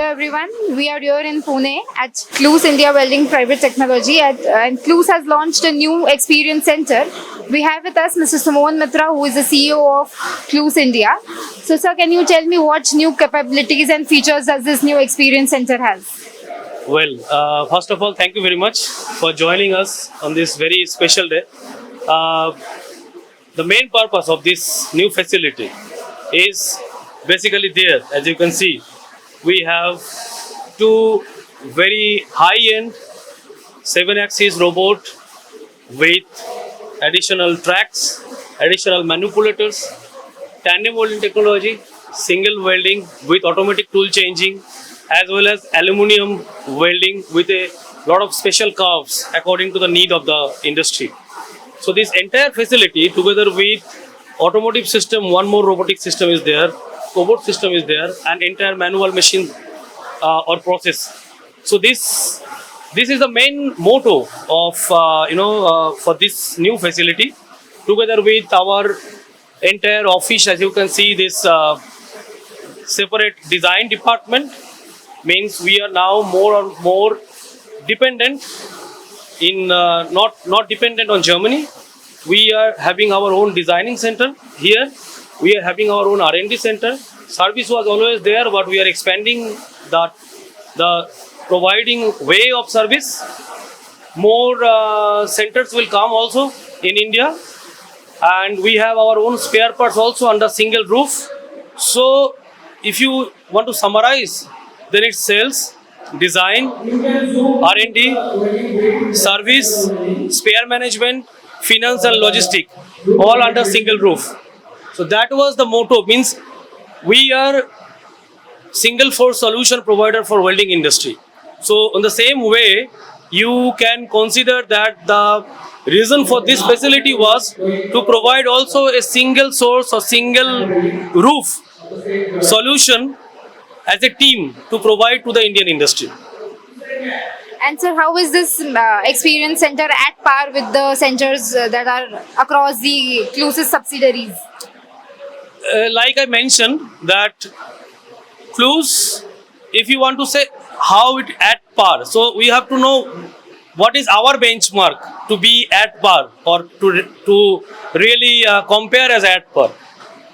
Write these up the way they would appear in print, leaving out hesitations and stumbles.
Hello everyone, we are here in Pune at CLOOS India Welding Private Technology and CLOOS has launched a new experience center. We have with us Mr. Sumon Mitra, who is the CEO of CLOOS India. So sir, can you tell me what new capabilities and features does this new experience center has? Well, first of all, thank you very much for joining us on this very special day. The main purpose of this new facility is basically there, as you can see. We have two very high-end 7-axis robot with additional tracks, additional manipulators, tandem welding technology, single welding with automatic tool changing, as well as aluminum welding with a lot of special curves according to the need of the industry. So this entire facility, together with automotive system, one more robotic system is there, cobot system is there, and entire manual machine or process. So this is the main motto of for this new facility. Together with our entire office, as you can see, this separate design department means we are now more and more dependent in not dependent on Germany. We are having our own designing center here. We are having our own R&D center. Service was always there, but we are expanding the providing way of service. More centers will come also in India, and we have our own spare parts also under single roof. So if you want to summarize, then it's sales, design, R&D, service, spare management, finance and logistic, all under single roof. So that was the motto, means we are single force solution provider for welding industry. So in the same way, you can consider that the reason for this facility was to provide also a single source or single roof solution as a team to provide to the Indian industry. And sir, how is this experience center at par with the centers that are across the CLOOS subsidiaries? Like I mentioned, that CLOOS, if you want to say how it at par, so we have to know what is our benchmark to be at par or to really compare as at par.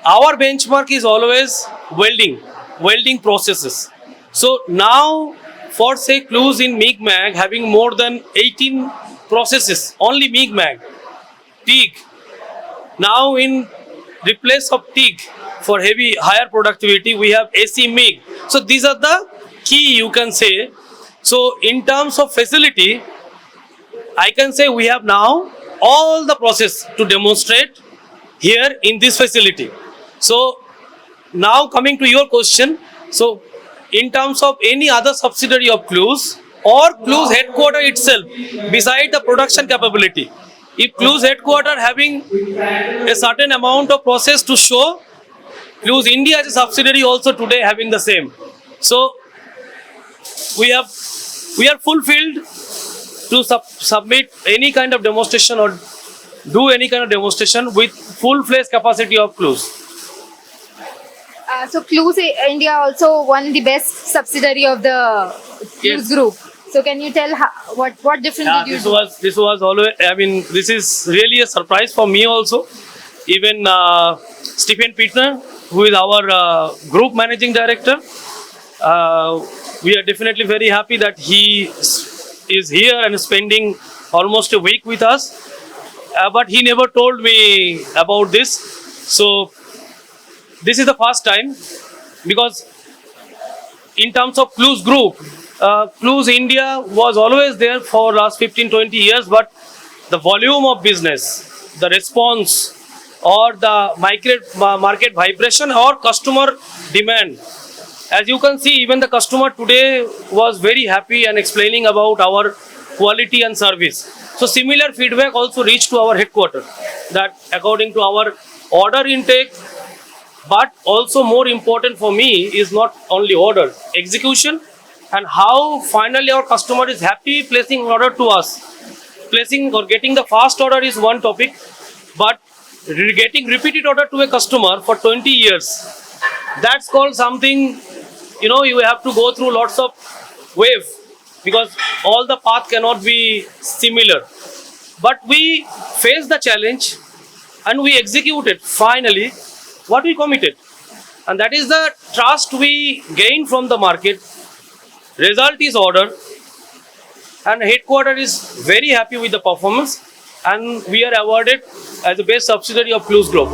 Our benchmark is always welding processes. So now, for say CLOOS in MIG-MAG having more than 18 processes, only MIG-MAG, TIG. Now in replace of TIG for higher productivity, we have AC MIG. So these are the key, you can say. So in terms of facility, I can say we have now all the process to demonstrate here in this facility. So now coming to your question, so in terms of any other subsidiary of CLOOS or CLOOS headquarters itself, beside the production capability, if CLOOS headquarters having a certain amount of process to show, CLOOS India as a subsidiary also today having the same. So we are fulfilled to submit any kind of demonstration or do any kind of demonstration with full-fledged capacity of CLOOS. So CLOOS India also won the best subsidiary of the CLOOS Group. So can you tell what difference did you do? This was always, I mean, this is really a surprise for me also. Even Stephen Peter, who is our group managing director, we are definitely very happy that he is here and spending almost a week with us. But he never told me about this. So this is the first time, because in terms of CLOOS Group, CLOOS India was always there for last 15-20 years, but the volume of business, the response or the market vibration or customer demand, as you can see, even the customer today was very happy and explaining about our quality and service. So similar feedback also reached to our headquarters, that according to our order intake, but also more important for me is not only order, execution, and how finally our customer is happy placing order to us. Placing or getting the fast order is one topic, but getting repeated order to a customer for 20 years, that's called something you have to go through lots of wave because all the path cannot be similar. But we faced the challenge and we executed finally what we committed. And that is the trust we gained from the market. Result is order. And headquarters is very happy with the performance. And we are awarded as the best subsidiary of CLOOS Group.